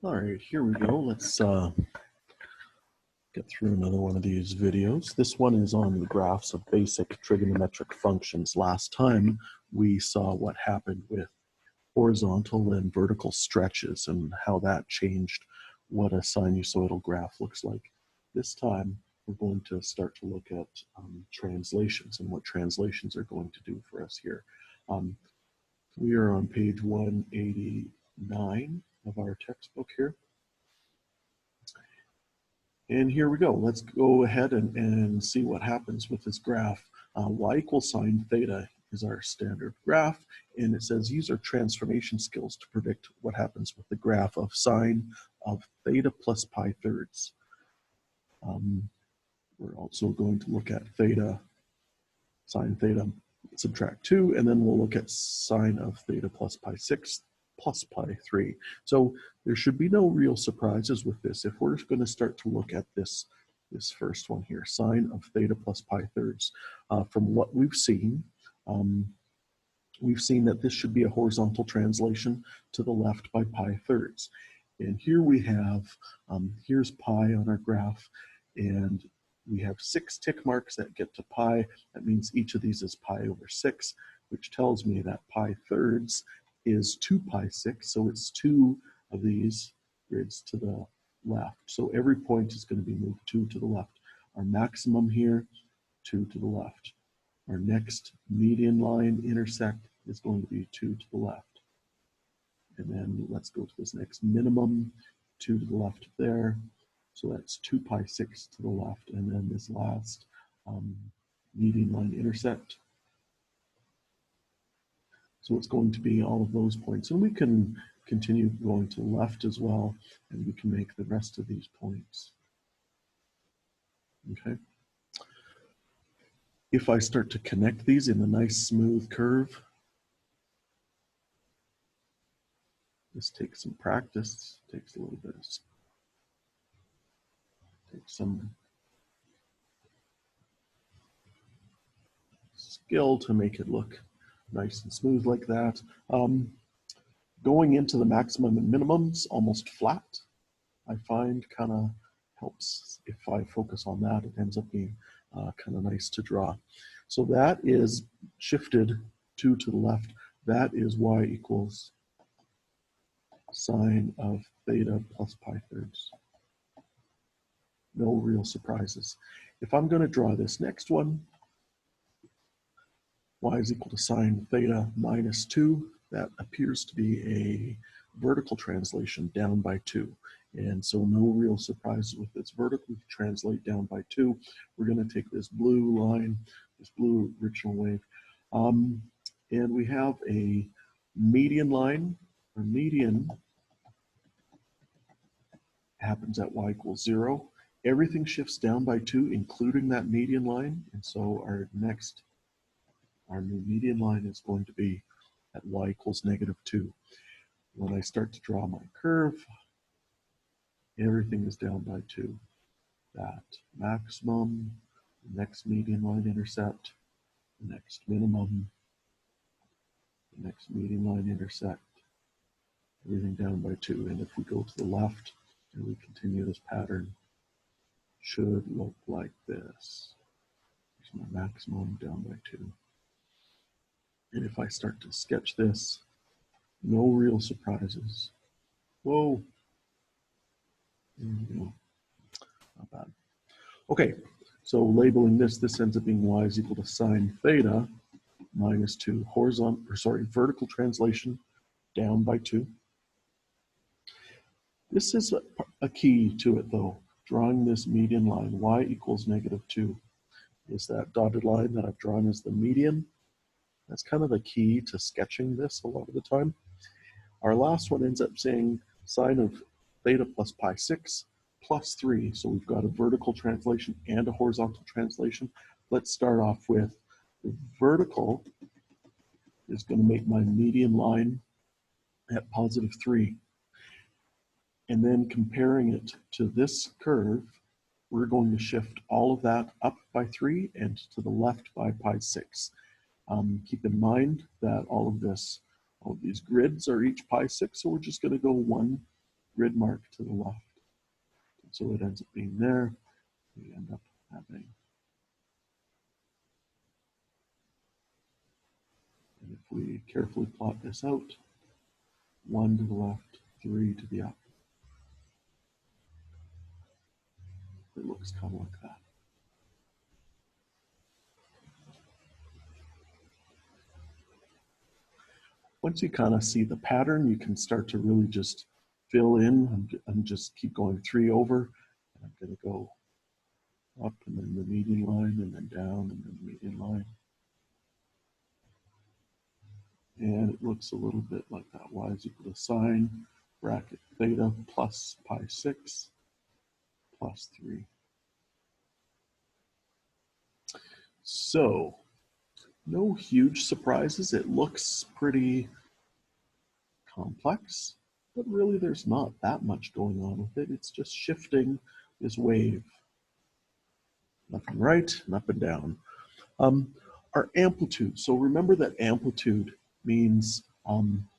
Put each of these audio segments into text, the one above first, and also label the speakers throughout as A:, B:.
A: All right, here we go. Let's get through another one of these videos. This one is on the graphs of basic trigonometric functions. Last time we saw what happened with horizontal and vertical stretches and how that changed what a sinusoidal graph looks like. This time we're going to start to look at translations and what translations are going to do for us here. We are on page 189 of our textbook here. And here we go. Let's go ahead and see what happens with this graph. Y equals sine theta is our standard graph. And it says use our transformation skills to predict what happens with the graph of sine of theta plus pi thirds. We're also going to look at theta, sine theta, subtract 2, and then we'll look at sine of theta plus pi 6 plus pi 3. So there should be no real surprises with this. If we're going to start to look at this first one here, sine of theta plus pi thirds, from what we've seen that this should be a horizontal translation to the left by pi thirds. And here we have, here's pi on our graph, and we have 6 tick marks that get to pi. That means each of these is pi over 6, which tells me that pi thirds is 2 pi 6, so it's 2 of these grids to the left. So every point is going to be moved 2 to the left. Our maximum here, 2 to the left. Our next median line intersect is going to be 2 to the left. And then let's go to this next minimum, 2 to the left there. So that's 2 pi 6 to the left. And then this last median line intersect. So it's going to be all of those points. And we can continue going to the left as well, and we can make the rest of these points. Okay. If I start to connect these in a nice smooth curve, this takes some practice, takes a little bit of, takes some skill to make it look nice and smooth like that. Going into the maximum and minimums almost flat, I find kind of helps. If I focus on that, it ends up being kind of nice to draw. So that is shifted 2 to the left. That is y equals sine of theta plus pi thirds. No real surprises. If I'm going to draw this next one, y is equal to sine theta minus 2. That appears to be a vertical translation down by 2. And so no real surprises with this vertical translate down by 2. We're going to take this blue line, this blue original wave, and we have a median line. Our median happens at y equals 0. Everything shifts down by 2, including that median line. And so our new median line is going to be at y equals negative 2. When I start to draw my curve, everything is down by 2. That maximum, the next median line intercept, the next minimum, the next median line intersect, everything down by 2. And if we go to the left and we continue this pattern, should look like this. Here's my maximum down by 2. And if I start to sketch this, no real surprises. Whoa. There we go. Not bad. Okay, so labeling this ends up being y is equal to sine theta minus 2 vertical translation down by 2. This is a key to it though. Drawing this median line, y equals negative 2, is that dotted line that I've drawn as the median. That's kind of the key to sketching this a lot of the time. Our last one ends up saying sine of theta plus pi 6 plus 3. So we've got a vertical translation and a horizontal translation. Let's start off with the vertical is going to make my median line at positive 3. And then comparing it to this curve, we're going to shift all of that up by 3 and to the left by pi 6. Keep in mind that all of these grids are each pi 6, so we're just going to go 1 grid mark to the left. So it ends up being there. We end up having, and if we carefully plot this out, 1 to the left, 3 to the up. It looks kind of like that. Once you kind of see the pattern, you can start to really just fill in. I'm just keep going 3 over. And I'm going to go up and then the median line and then down and then the median line. And it looks a little bit like that. Y is equal to sine bracket theta plus pi 6 plus 3. So no huge surprises. It looks pretty complex, but really there's not that much going on with it. It's just shifting this wave left and right and up and down. Our amplitude. So remember that amplitude means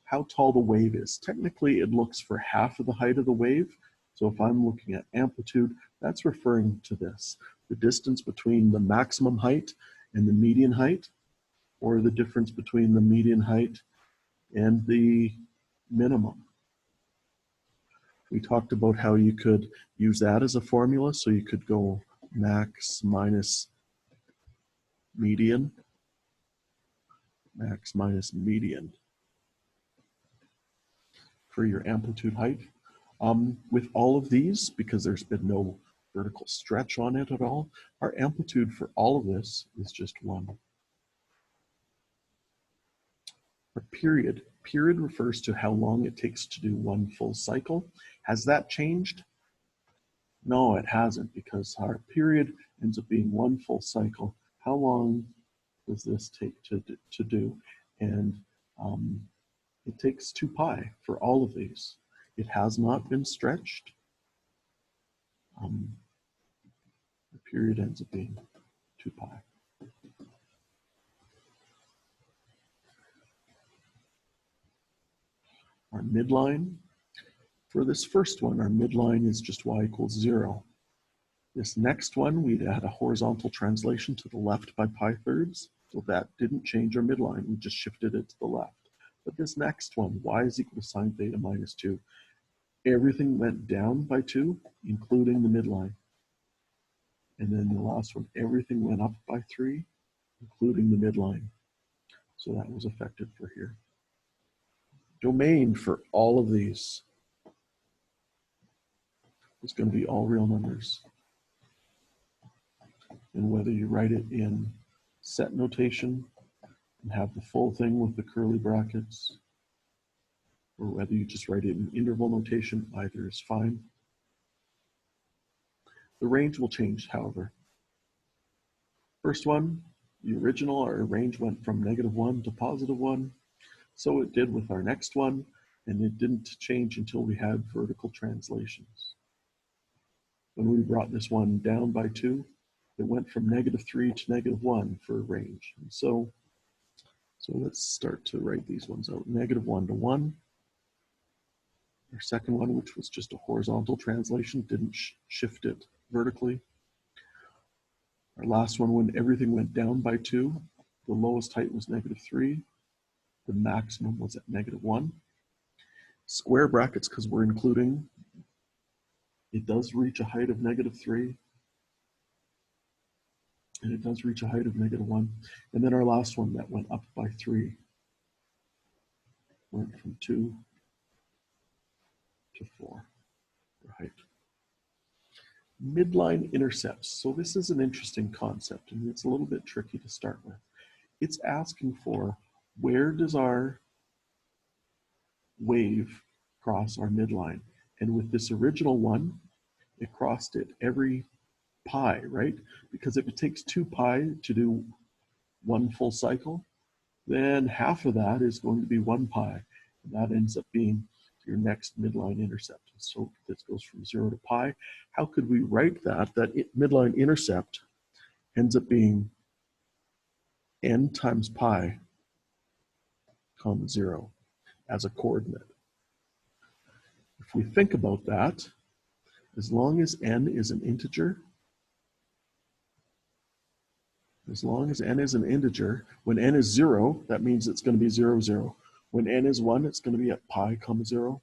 A: how tall the wave is. Technically, it looks for half of the height of the wave. So if I'm looking at amplitude, that's referring to this, the distance between the maximum height and the median height, or the difference between the median height and the minimum. We talked about how you could use that as a formula. So you could go max minus median, max minus median for your amplitude height. With all of these, because there's been no vertical stretch on it at all, our amplitude for all of this is just 1. Our period. Period refers to how long it takes to do one full cycle. Has that changed? No, it hasn't, because our period ends up being 1 full cycle. How long does this take to do? And it takes 2 pi for all of these. It has not been stretched. The period ends up being 2 pi. Our midline, for this first one, our midline is just y equals 0. This next one, we'd add a horizontal translation to the left by pi thirds. So that didn't change our midline, we just shifted it to the left. But this next one, y is equal to sine theta minus 2. Everything went down by 2, including the midline. And then the last one, everything went up by 3, including the midline. So that was affected for here. Domain for all of these is going to be all real numbers. And whether you write it in set notation and have the full thing with the curly brackets, or whether you just write it in interval notation, either is fine. The range will change, however. First one, the original, our range went from -1 to +1. So it did with our next one, and it didn't change until we had vertical translations. When we brought this one down by 2, it went from -3 to -1 for range. And so let's start to write these ones out. -1 to 1. Our second one, which was just a horizontal translation, didn't shift it vertically. Our last one, when everything went down by 2, the lowest height was -3. The maximum was at -1. Square brackets, because we're including, it does reach a height of -3. And it does reach a height of -1. And then our last one that went up by 3 went from 2 to 4 for height. Midline intercepts. So this is an interesting concept, and it's a little bit tricky to start with. It's asking for, where does our wave cross our midline? And with this original one, it crossed it every pi, right? Because if it takes 2 pi to do 1 full cycle, then half of that is going to be 1 pi. And that ends up being your next midline intercept. So this goes from 0 to pi. How could we write that? That midline intercept ends up being n times pi, comma 0 as a coordinate. If we think about that, as long as n is an integer, when n is 0, that means it's going to be 0, 0. When n is 1, it's going to be at pi comma 0,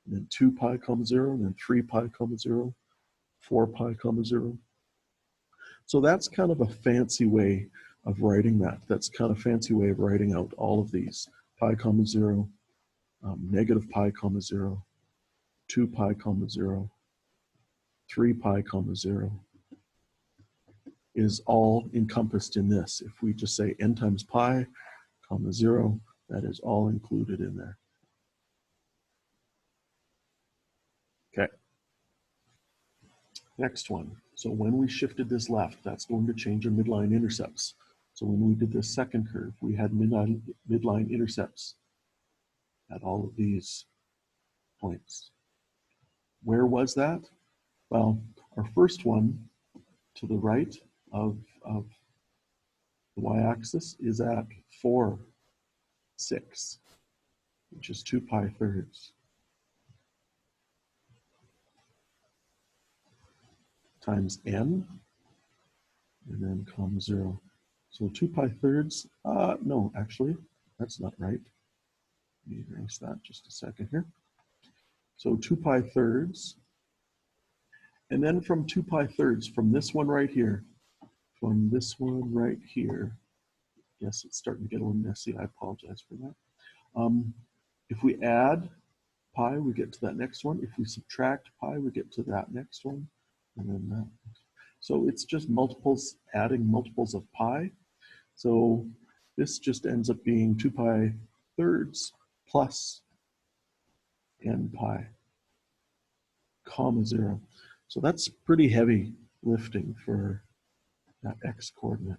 A: and then 2 pi comma 0, and then 3 pi comma 0, 4 pi comma 0. So that's kind of a fancy way of writing that. That's kind of a fancy way of writing out all of these. Pi comma 0, negative pi comma 0, 2 pi comma 0, 3 pi comma 0 is all encompassed in this. If we just say n times pi comma 0, that is all included in there. Okay. Next one. So when we shifted this left, that's going to change our midline intercepts. So when we did this second curve, we had midline intercepts at all of these points. Where was that? Well, our first one to the right of the y-axis is at 4, 6, which is 2 pi thirds, times n, and then comma 0. So 2 pi thirds, no, actually, that's not right. Let me erase that just a second here. So 2 pi thirds, and then from 2 pi thirds, from this one right here, yes, it's starting to get a little messy, I apologize for that. If we add pi, we get to that next one. If we subtract pi, we get to that next one, and then that. So it's just multiples, adding multiples of pi. So this just ends up being 2 pi thirds plus n pi, comma 0. So that's pretty heavy lifting for that x coordinate,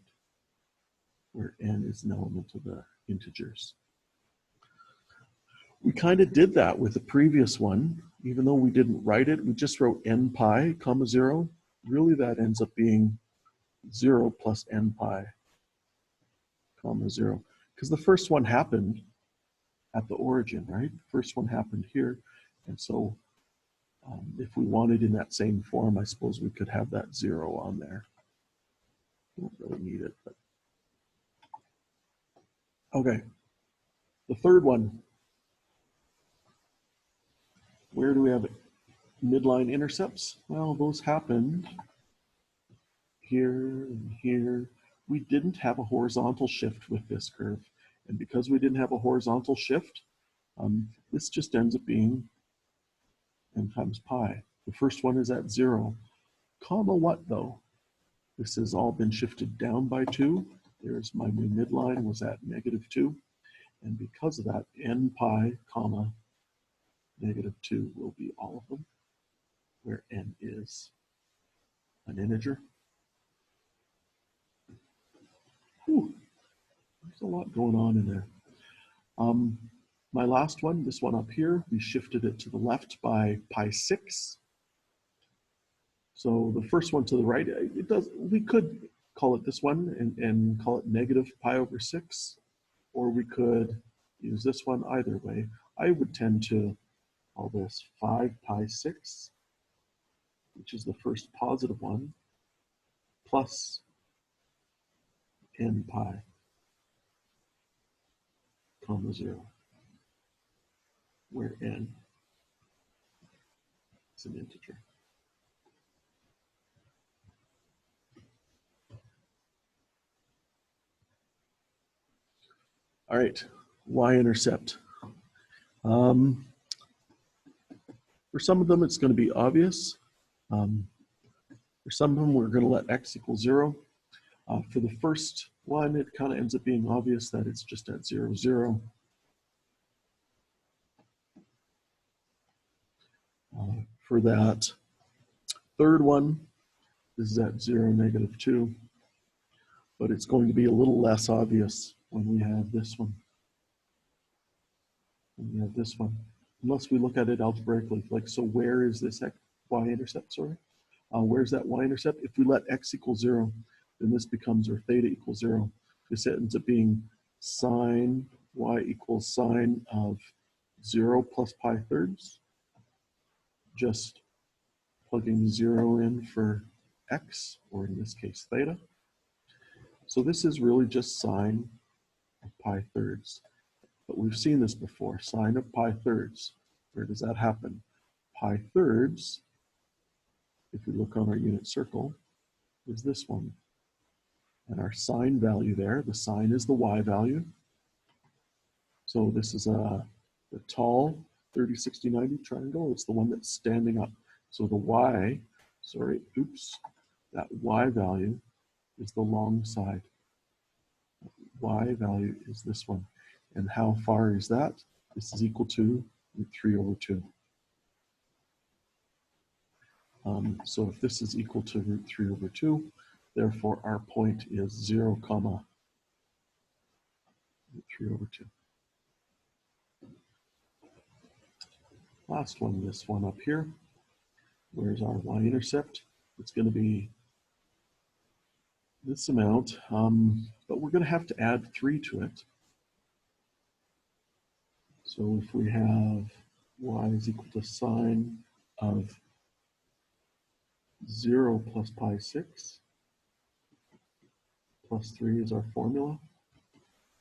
A: where n is an element of the integers. We kind of did that with the previous one. Even though we didn't write it, we just wrote n pi comma 0. Really, that ends up being 0 plus n pi comma 0. Because the first one happened at the origin, right? The first one happened here. And so if we wanted in that same form, I suppose we could have that 0 on there. Don't really need it, but. Okay, the third one. Where do we have midline intercepts? Well, those happened here and here. We didn't have a horizontal shift with this curve. And because we didn't have a horizontal shift, this just ends up being n times pi. The first one is at 0, comma what though? This has all been shifted down by 2. There's my new midline was at negative 2. And because of that, n pi comma negative 2 will be all of them, where n is an integer. Whew, there's a lot going on in there. My last one, this one up here, we shifted it to the left by pi 6. So the first one to the right, we could call it this one and call it negative pi over 6, or we could use this one either way. I would tend to call this 5 pi 6, which is the first positive one, plus n pi, comma 0, where n is an integer. All right, y-intercept. For some of them, it's going to be obvious. For some of them, we're going to let x equal 0. For the first one, it kind of ends up being obvious that it's just at 0, 0. For that third one, this is at 0, negative 2. But it's going to be a little less obvious when we have this one. Unless we look at it algebraically, like, so where is this y-intercept, sorry? Where's that y-intercept? If we let x equal 0, then this becomes, or theta equals 0. This ends up being sine y equals sine of 0 plus pi thirds. just plugging 0 in for x, or in this case theta. So this is really just sine of pi thirds. But we've seen this before, sine of pi thirds. Where does that happen? Pi thirds, if we look on our unit circle, is this one. And our sine value there, the sine is the y value. So this is the tall 30, 60, 90 triangle. It's the one that's standing up. So the y, that y value is the long side. Y value is this one. And how far is that? This is equal to root 3 over 2. So if this is equal to root 3 over 2, therefore our point is 0, comma root 3 over 2. Last one, this one up here. Where's our y-intercept? It's going to be this amount, but we're going to have to add 3 to it. So if we have y is equal to sine of 0 plus pi 6, plus 3 is our formula.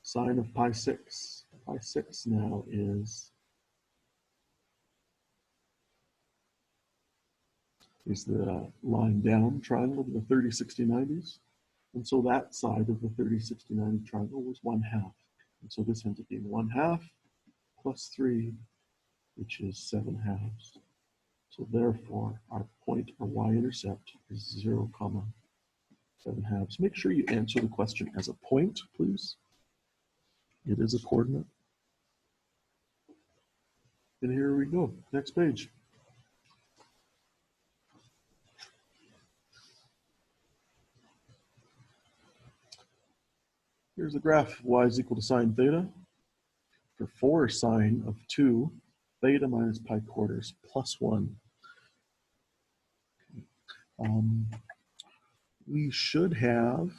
A: Sine of pi 6. Pi 6 now is the line down triangle of the 30, 60, 90s. And so that side of the 30, 60, 90 triangle was 1/2. And so this ends up being 1/2 plus 3, which is 7/2. So therefore, our point, or y-intercept, is 0, comma 7/2. Make sure you answer the question as a point, please. It is a coordinate. And here we go, next page. Here's the graph, y is equal to sine theta. For 4 sine of 2, theta minus pi quarters plus 1. We should have,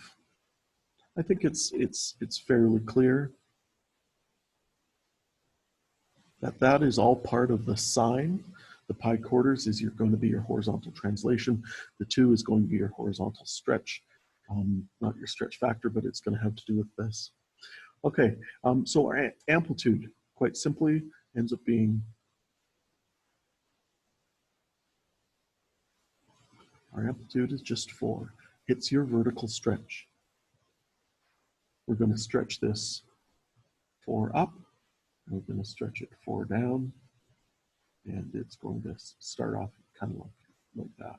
A: I think it's fairly clear that is all part of the sine. The pi quarters is going to be your horizontal translation. The 2 is going to be your horizontal stretch. Not your stretch factor, but it's going to have to do with this. Okay, so our amplitude, quite simply, ends up being our amplitude is just 4. It's your vertical stretch. We're going to stretch this 4 up, and we're going to stretch it 4 down, and it's going to start off kind of like that.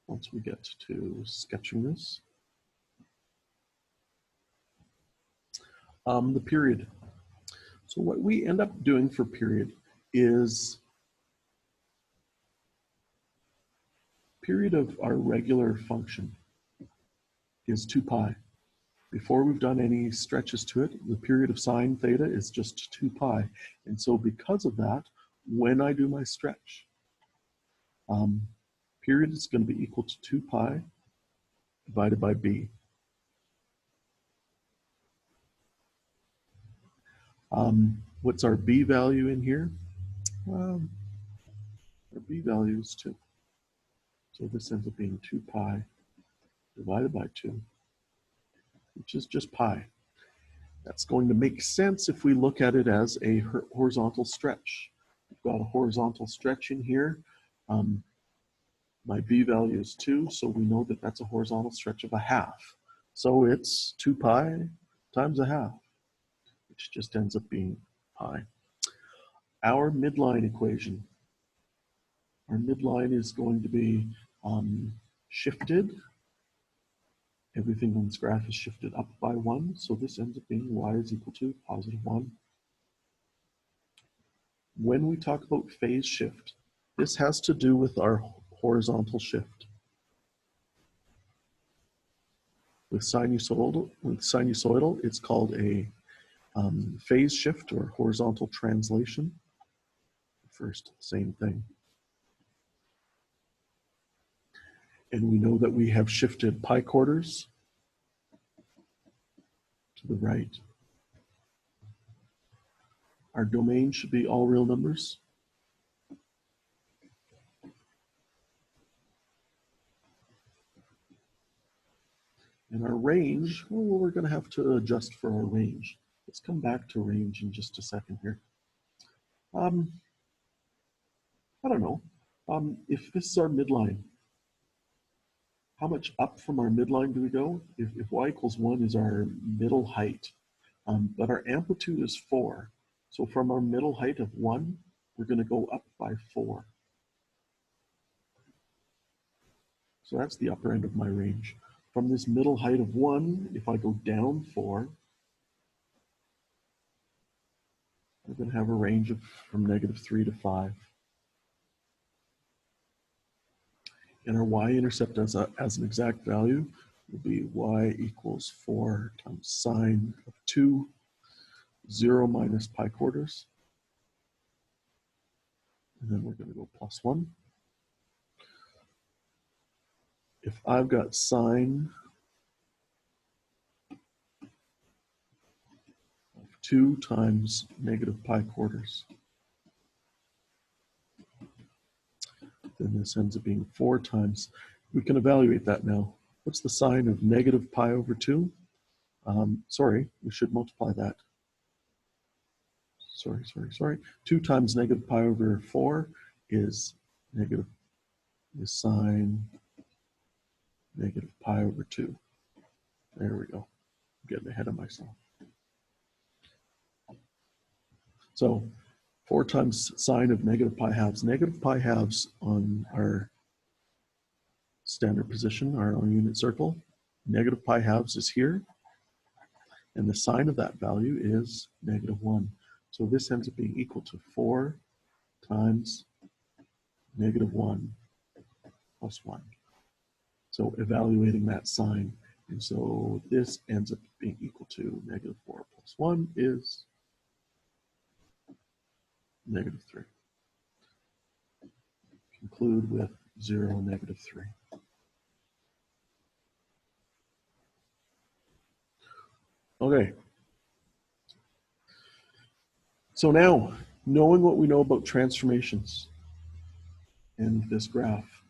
A: Once we get to sketching this. The period. So what we end up doing for period is period of our regular function is 2 pi. Before we've done any stretches to it, the period of sine theta is just 2 pi. And so because of that, when I do my stretch, period is going to be equal to 2 pi divided by b. What's our b value in here? Our b value is 2. So this ends up being 2 pi divided by 2, which is just pi. That's going to make sense if we look at it as a horizontal stretch. We've got a horizontal stretch in here. My b value is 2, so we know that that's a horizontal stretch of 1/2. So it's 2 pi times 1/2, which just ends up being pi. Our midline equation. Our midline is going to be shifted. Everything on this graph is shifted up by 1, so this ends up being y is equal to +1. When we talk about phase shift, this has to do with our horizontal shift. With sinusoidal, it's called a phase shift or horizontal translation. First, same thing. And we know that we have shifted pi quarters to the right. Our domain should be all real numbers. range, well, we're going to have to adjust for our range. Let's come back to range in just a second here. I don't know. If this is our midline, how much up from our midline do we go? If y equals 1 is our middle height, but our amplitude is 4. So from our middle height of 1, we're going to go up by 4. So that's the upper end of my range. From this middle height of 1, if I go down 4, we're going to have a range of from -3 to 5. And our y-intercept as an exact value will be y equals 4 times sine of 2, 0 minus pi quarters. And then we're going to go plus 1. If I've got sine of 2 times negative pi quarters, then this ends up being 4 times. We can evaluate that now. What's the sine of negative pi over 2? Sorry, we should multiply that. Sorry. 2 times negative pi over 4 is sine negative pi over 2. There we go. I'm getting ahead of myself. So 4 times sine of negative pi halves. Negative pi halves on our standard position, our unit circle. Negative pi halves is here. And the sine of that value is -1. So this ends up being equal to 4 times -1 plus 1. So evaluating that sign. And so this ends up being equal to -4 plus 1 is -3. Conclude with 0, -3. Okay. So now, knowing what we know about transformations in this graph,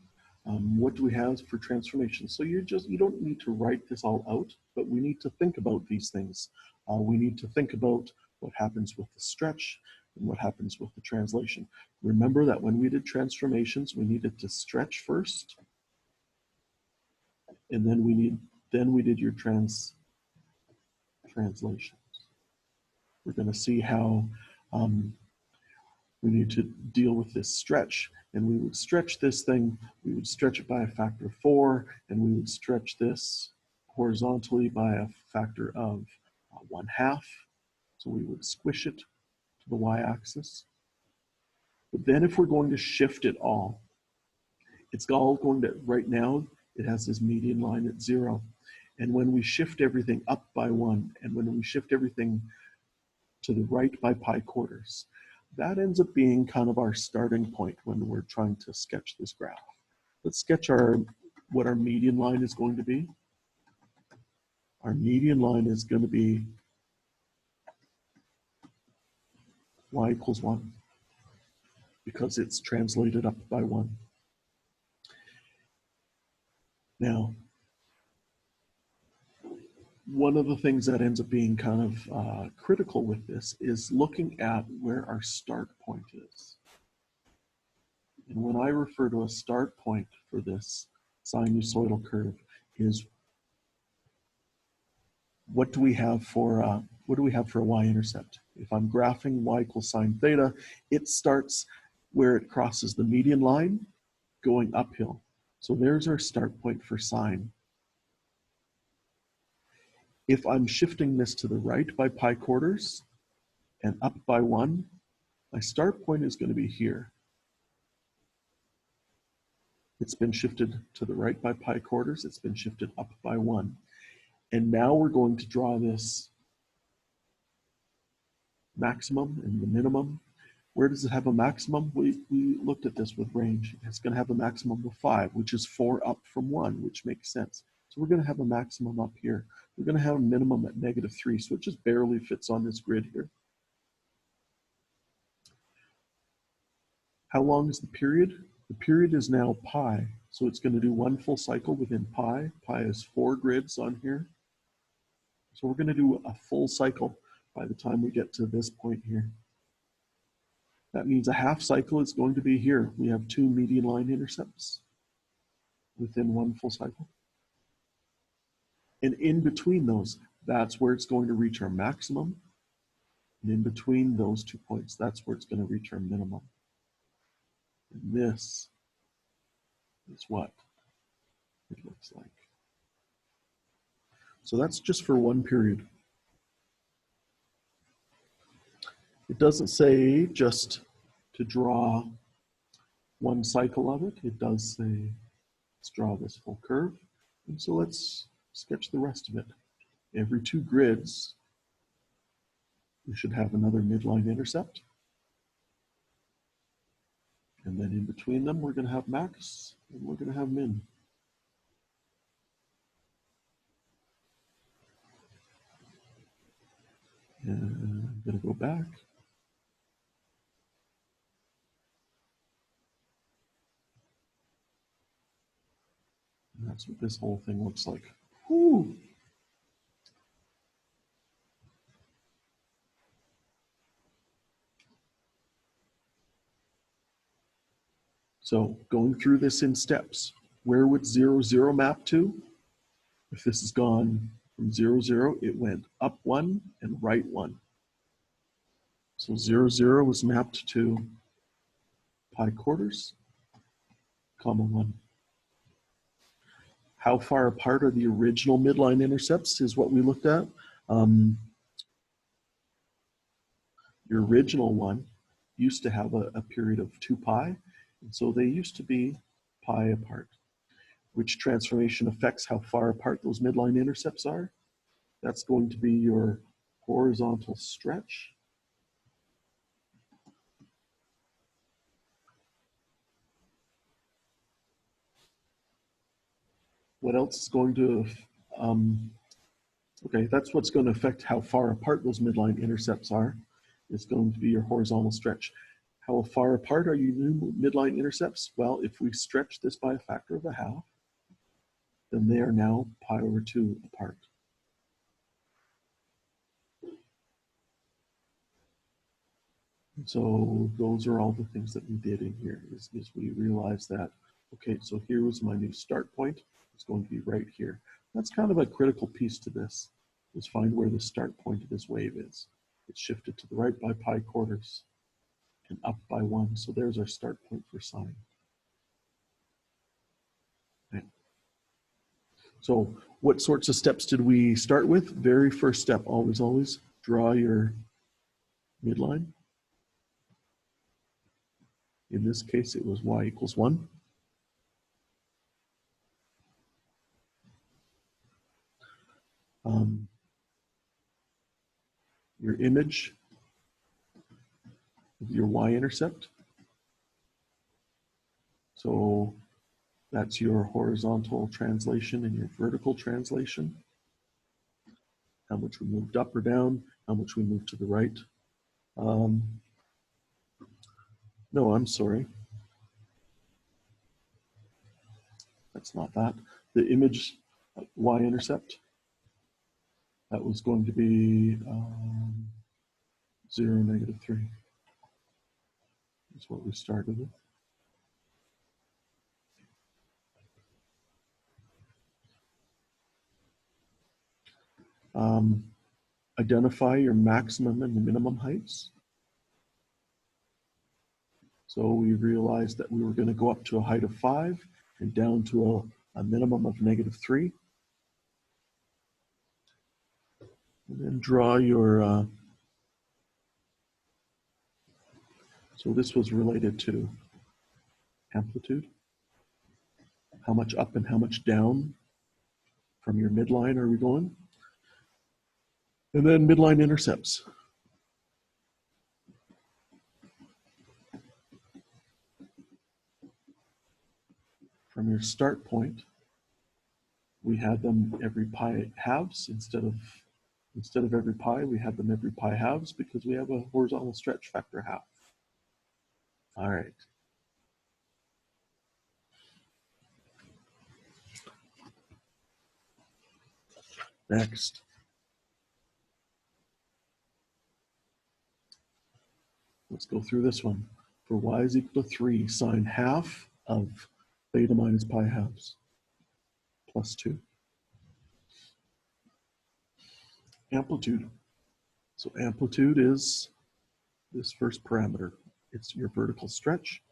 A: what do we have for transformations? So you don't need to write this all out, but we need to think about these things. We need to think about what happens with the stretch and what happens with the translation. Remember that when we did transformations, we needed to stretch first, and then we did your translations. We're going to see how we need to deal with this stretch. And we would stretch this thing, we would stretch it by a factor of 4, and we would stretch this horizontally by a factor of 1/2. So we would squish it to the y-axis. But then if we're going to shift it all, it's all going to, right now, it has this median line at 0. And when we shift everything up by 1, and when we shift everything to the right by pi quarters, that ends up being kind of our starting point when we're trying to sketch this graph. Let's sketch what our median line is going to be. Our median line is going to be y equals 1 because it's translated up by 1. Now, one of the things that ends up being kind of critical with this is looking at where our start point is. And when I refer to a start point for this sinusoidal curve is what do we have for a y-intercept? If I'm graphing y equals sine theta, it starts where it crosses the median line going uphill. So there's our start point for sine. If I'm shifting this to the right by pi quarters and up by 1, my start point is going to be here. It's been shifted to the right by pi quarters, it's been shifted up by 1. And now we're going to draw this maximum and the minimum. Where does it have a maximum? We looked at this with range. It's going to have a maximum of 5, which is 4 up from 1, which makes sense. So we're going to have a maximum up here. We're going to have a minimum at -3, so it just barely fits on this grid here. How long is the period? The period is now pi, so it's going to do 1 full cycle within pi. Pi is 4 grids on here. So we're going to do a full cycle by the time we get to this point here. That means a half cycle is going to be here. We have 2 median line intercepts within one full cycle. And in between those, that's where it's going to reach our maximum. And in between those 2 points, that's where it's going to reach our minimum. And this is what it looks like. So that's just for one period. It doesn't say just to draw one cycle of it. It does say, let's draw this full curve. And so let's sketch the rest of it. Every 2 grids, we should have another midline intercept. And then in between them, we're going to have max and we're going to have min. And I'm going to go back. And that's what this whole thing looks like. Whew. So going through this in steps, where would 0, 0 map to? If this has gone from 0, 0, it went up 1 and right 1. So 0, 0 was mapped to pi quarters, comma 1. How far apart are the original midline intercepts is what we looked at. Your original one used to have a period of 2 pi, and so they used to be pi apart. Which transformation affects how far apart those midline intercepts are? That's going to be your horizontal stretch. What else is going to, okay, that's what's going to affect how far apart those midline intercepts are. It's going to be your horizontal stretch. How far apart are your new midline intercepts? Well, if we stretch this by a factor of a half, then they are now pi over 2 apart. So those are all the things that we did in here, is we realized that, okay, so here was my new start point. It's going to be right here. That's kind of a critical piece to this, is find where the start point of this wave is. It's shifted to the right by pi quarters and up by 1. So there's our start point for sine. Okay. So what sorts of steps did we start with? Very first step, always draw your midline. In this case, it was y equals 1. Your image of your y-intercept. So that's your horizontal translation and your vertical translation. How much we moved up or down, how much we moved to the right. No, I'm sorry. That's not that. The image y-intercept, that was going to be 0, -3. That's what we started with. Identify your maximum and minimum heights. So we realized that we were going to go up to a height of 5 and down to a minimum of -3. And then draw your, so this was related to amplitude. How much up and how much down from your midline are we going? And then midline intercepts. From your start point, we had them every pi halves instead of every pi, we had them every pi halves because we have a horizontal stretch factor half. All right. Next, Let's go through this one. For y is equal to 3, sine half of theta minus pi halves plus 2. Amplitude. So amplitude is this first parameter. It's your vertical stretch.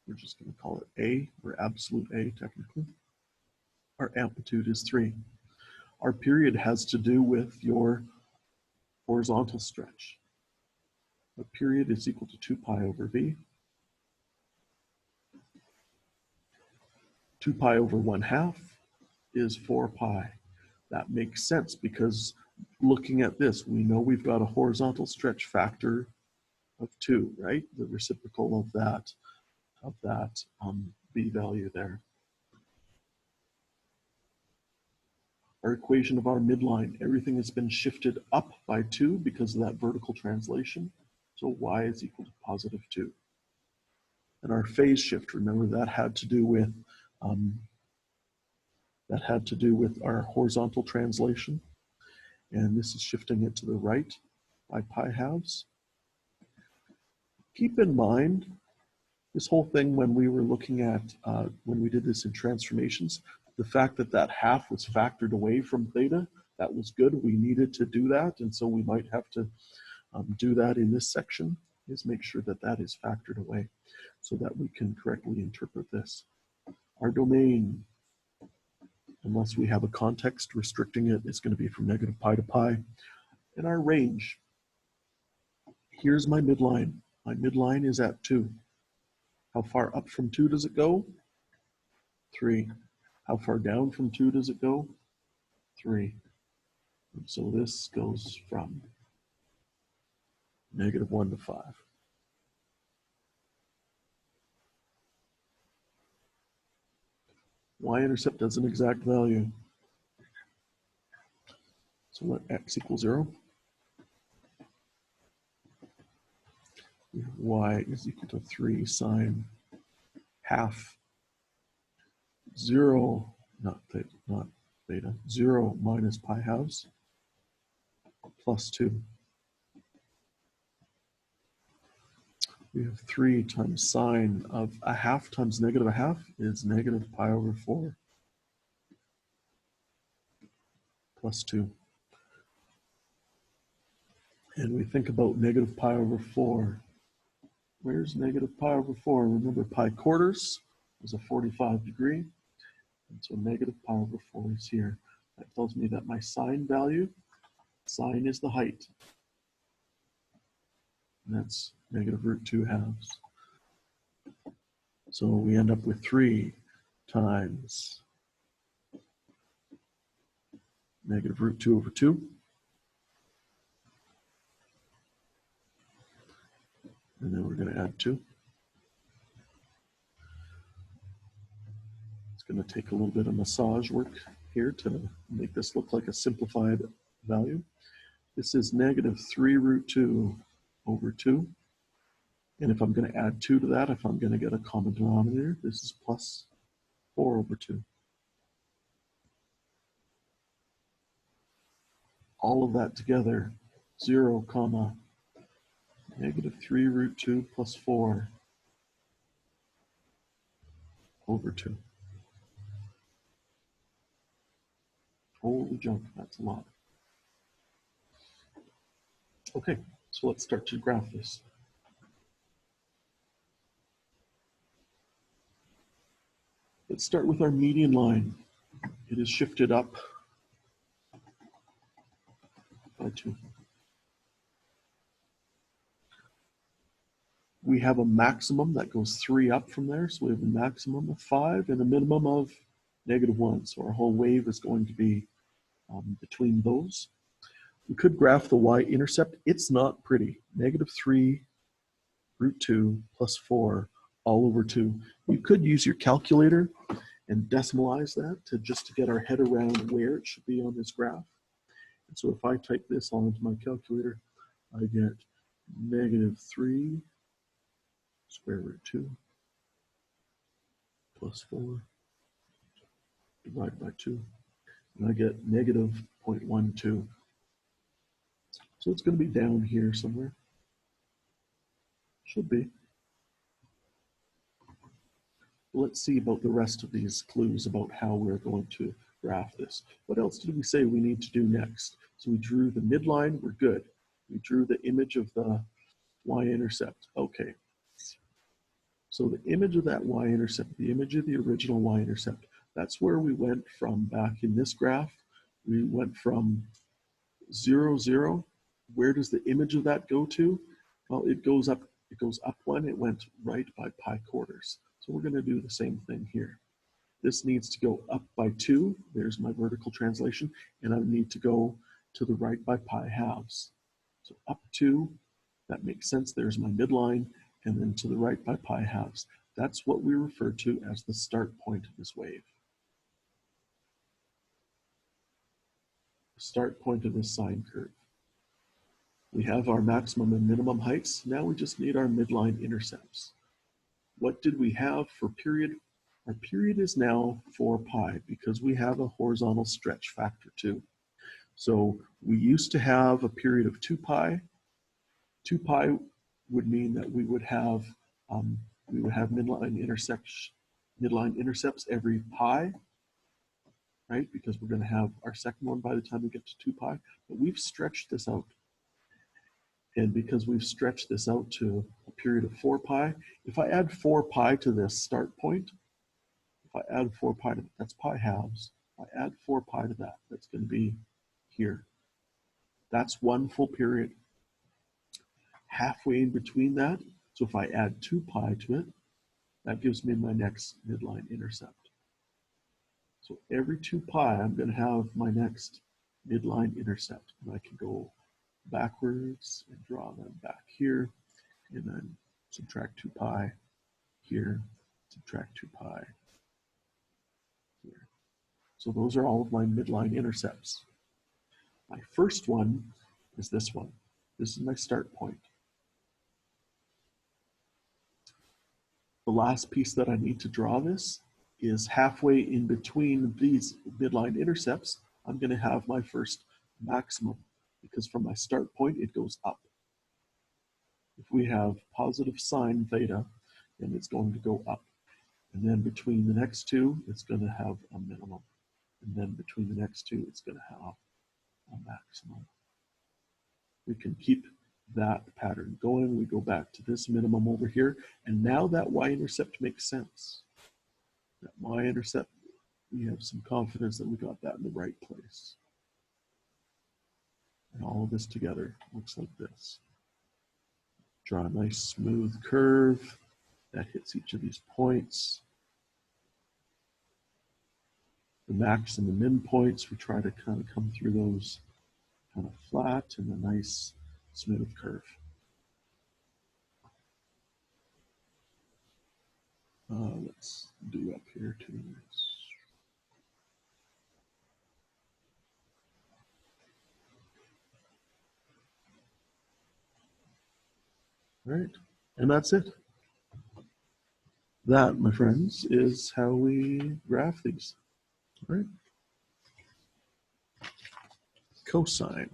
A: We're just going to call it A, or absolute A technically. Our amplitude is 3. Our period has to do with your horizontal stretch. The period is equal to 2 pi over v. 2 pi over 1/2 is 4 pi. That makes sense because looking at this, we know we've got a horizontal stretch factor of 2, right? The reciprocal of that b value there. Our equation of our midline, everything has been shifted up by 2 because of that vertical translation. So y is equal to positive 2. And our phase shift, remember that had to do with our horizontal translation. And this is shifting it to the right by pi halves. Keep in mind, this whole thing when we were looking at, when we did this in transformations, the fact that that half was factored away from theta, that was good. We needed to do that. And so we might have to do that in this section, is make sure that that is factored away so that we can correctly interpret this. Our domain, unless we have a context restricting it, is going to be from negative pi to pi. And our range, here's my midline. My midline is at 2. How far up from 2 does it go? 3. How far down from 2 does it go? 3. And so this goes from -1 to 5. Y-intercept has an exact value. So let x equal 0. Y is equal to 3 sine half 0, not theta, 0 minus pi halves plus 2. We have 3 times sine of a half times negative a half is negative pi over 4 plus 2. And we think about negative pi over 4. Where's negative pi over 4? Remember, pi quarters is a 45 degree. And so negative pi over 4 is here. That tells me that my sine value, sine is the height. And that's negative root 2 halves. So we end up with 3 times negative root 2 over 2. And then we're going to add 2. It's going to take a little bit of massage work here to make this look like a simplified value. This is negative 3 root 2 over 2. And if I'm going to add 2 to that, if I'm going to get a common denominator, this is plus 4 over 2. All of that together, 0, comma, negative 3 root 2 plus 4 over 2. Holy junk, that's a lot. Okay, so let's start to graph this. Let's start with our median line. It is shifted up by 2. We have a maximum that goes 3 up from there, so we have a maximum of 5 and a minimum of -1. So our whole wave is going to be between those. We could graph the y-intercept. It's not pretty. -3 root 2 plus 4 all over 2. You could use your calculator and decimalize that to get our head around where it should be on this graph. And so if I type this all into my calculator, I get -3 square root 2 plus 4 divided by 2. And I get -0.12. So it's going to be down here somewhere. Should be. Let's see about the rest of these clues about how we're going to graph this. What else did we say we need to do next? So we drew the midline, we're good. We drew the image of the y-intercept, okay. So the image of that y-intercept, the image of the original y-intercept, that's where we went from back in this graph. We went from 0, 0. Where does the image of that go to? Well, it goes up one, it went right by pi quarters. So we're going to do the same thing here. This needs to go up by 2. There's my vertical translation. And I need to go to the right by pi halves. So up 2, that makes sense. There's my midline. And then to the right by pi halves. That's what we refer to as the start point of this wave. The start point of this sine curve. We have our maximum and minimum heights. Now we just need our midline intercepts. What did we have for period? Our period is now 4 pi because we have a horizontal stretch factor 2. So we used to have a period of 2 pi. 2 pi would mean that we would have midline intercepts every pi, right? Because we're going to have our second one by the time we get to 2 pi. But we've stretched this out. And because we've stretched this out to a period of 4 pi, if I add 4 pi to this start point, if I add 4 pi to that, that's pi halves. If I add 4 pi to that, that's going to be here. That's one full period. Halfway in between that, so if I add 2 pi to it, that gives me my next midline intercept. So every 2 pi, I'm going to have my next midline intercept. And I can go backwards and draw them back here, and then subtract 2 pi here, subtract 2 pi here. So those are all of my midline intercepts. My first one is this one. This is my start point. The last piece that I need to draw this is halfway in between these midline intercepts. I'm going to have my first maximum, because from my start point, it goes up. If we have positive sine theta, then it's going to go up. And then between the next two, it's going to have a minimum. And then between the next two, it's going to have a maximum. We can keep that pattern going. We go back to this minimum over here. And now that y-intercept makes sense. That y-intercept, we have some confidence that we got that in the right place. And all of this together looks like this. Draw a nice smooth curve that hits each of these points. The max and the min points, we try to kind of come through those kind of flat and a nice smooth curve. Let's do up here too. All right, and that's it. That, my friends, is how we graph these. All right. Cosine.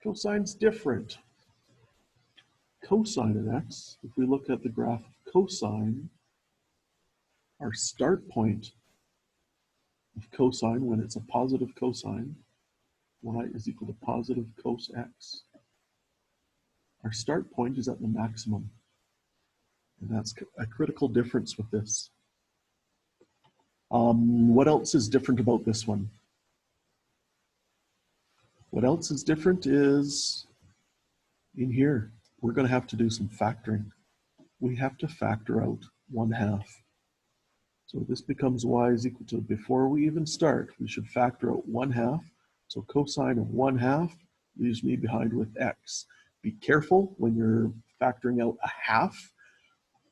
A: Cosine's different. Cosine of x, if we look at the graph of cosine, our start point of cosine, when it's a positive cosine, y is equal to positive cos x. Our start point is at the maximum. And that's a critical difference with this. What else is different about this one? What else is different is in here, we're going to have to do some factoring. We have to factor out 1/2. So this becomes y is equal to, before we even start, we should factor out 1/2. So cosine of 1/2 leaves me behind with x. Be careful when you're factoring out 1/2.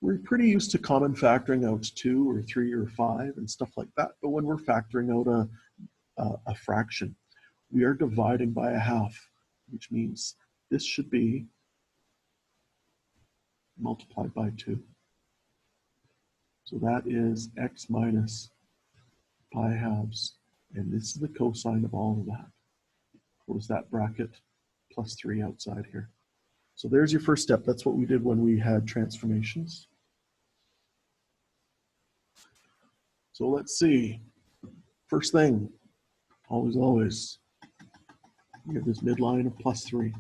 A: We're pretty used to common factoring out 2 or 3 or 5 and stuff like that. But when we're factoring out a fraction, we are dividing by 1/2, which means this should be multiplied by 2. So that is x minus pi halves. And this is the cosine of all of that. Close that bracket, plus 3 outside here. So there's your first step. That's what we did when we had transformations. So let's see. First thing, always, we have this midline of +3.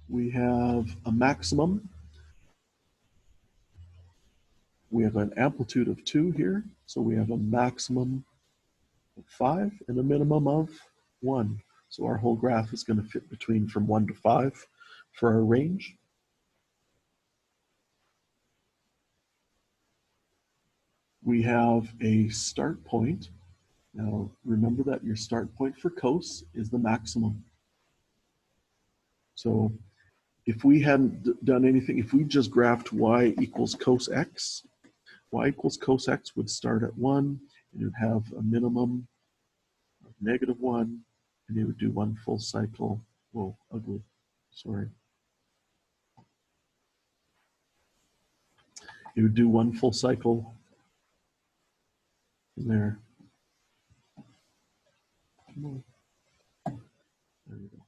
A: We have a maximum. We have an amplitude of 2 here. So we have a maximum of 5 and a minimum of 1. So our whole graph is going to fit between from 1 to 5 for our range. We have a start point. Now remember that your start point for cos is the maximum. So if we hadn't done anything, if we just graphed y equals cos x, y equals cos x would start at 1, and it would have a minimum of -1, and it would do 1 full cycle. Whoa, ugly, sorry. It would do 1 full cycle from there. There we go.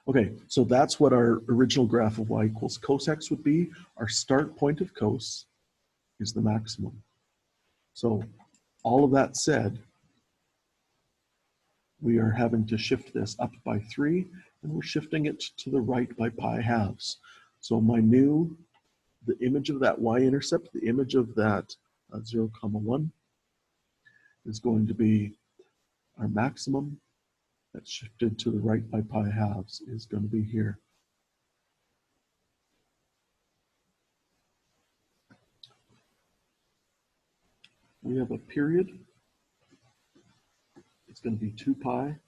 A: Okay, so that's what our original graph of y equals cos x would be. Our start point of cos is the maximum. So all of that said, we are having to shift this up by 3, and we're shifting it to the right by pi halves. So the image of that y-intercept, the image of that 0, 1 is going to be our maximum. That's shifted to the right by pi halves is going to be here. We have a period. It's going to be 2 pi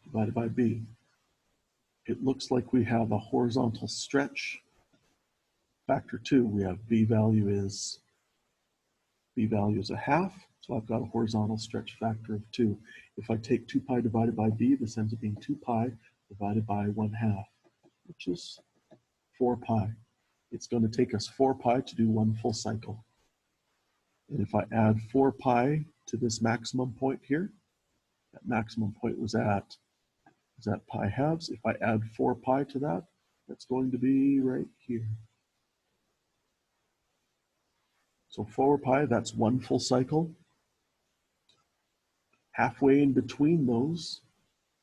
A: divided by b. It looks like we have a horizontal stretch factor 2. We have b value is a half. So I've got a horizontal stretch factor of 2. If I take 2 pi divided by b, this ends up being 2 pi divided by 1/2, which is 4 pi. It's going to take us 4 pi to do 1 full cycle. And if I add 4 pi to this maximum point here, that maximum point was at pi halves. If I add 4 pi to that, that's going to be right here. So 4 pi, that's 1 full cycle. Halfway in between those,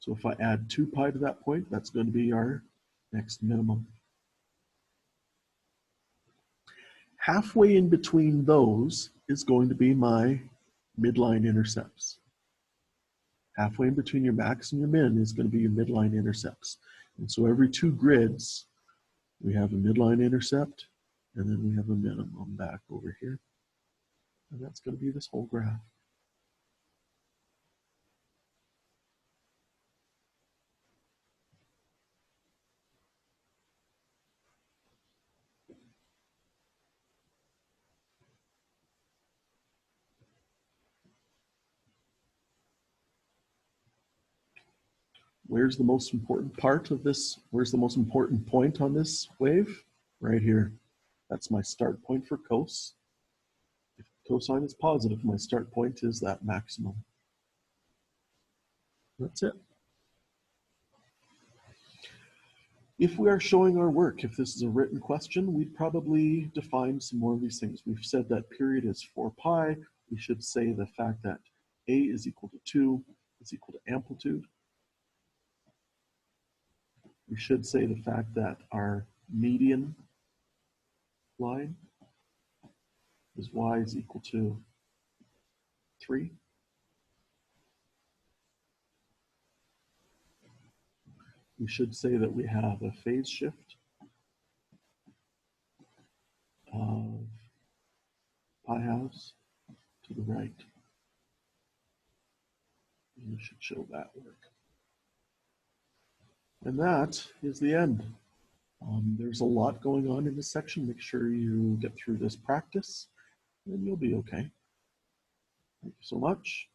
A: so if I add 2 pi to that point, that's going to be our next minimum. Halfway in between those is going to be my midline intercepts. Halfway in between your max and your min is going to be your midline intercepts. And so every 2 grids, we have a midline intercept, and then we have a minimum back over here. And that's going to be this whole graph. Where's the most important part of this? Where's the most important point on this wave? Right here. That's my start point for cos. If cosine is positive, my start point is that maximum. That's it. If we are showing our work, if this is a written question, we'd probably define some more of these things. We've said that period is 4 pi. We should say the fact that A is equal to 2 is equal to amplitude. We should say the fact that our median line is y is equal to 3. We should say that we have a phase shift of pi halves to the right. And we should show that work. And that is the end. There's a lot going on in this section. Make sure you get through this practice and you'll be okay. Thank you so much.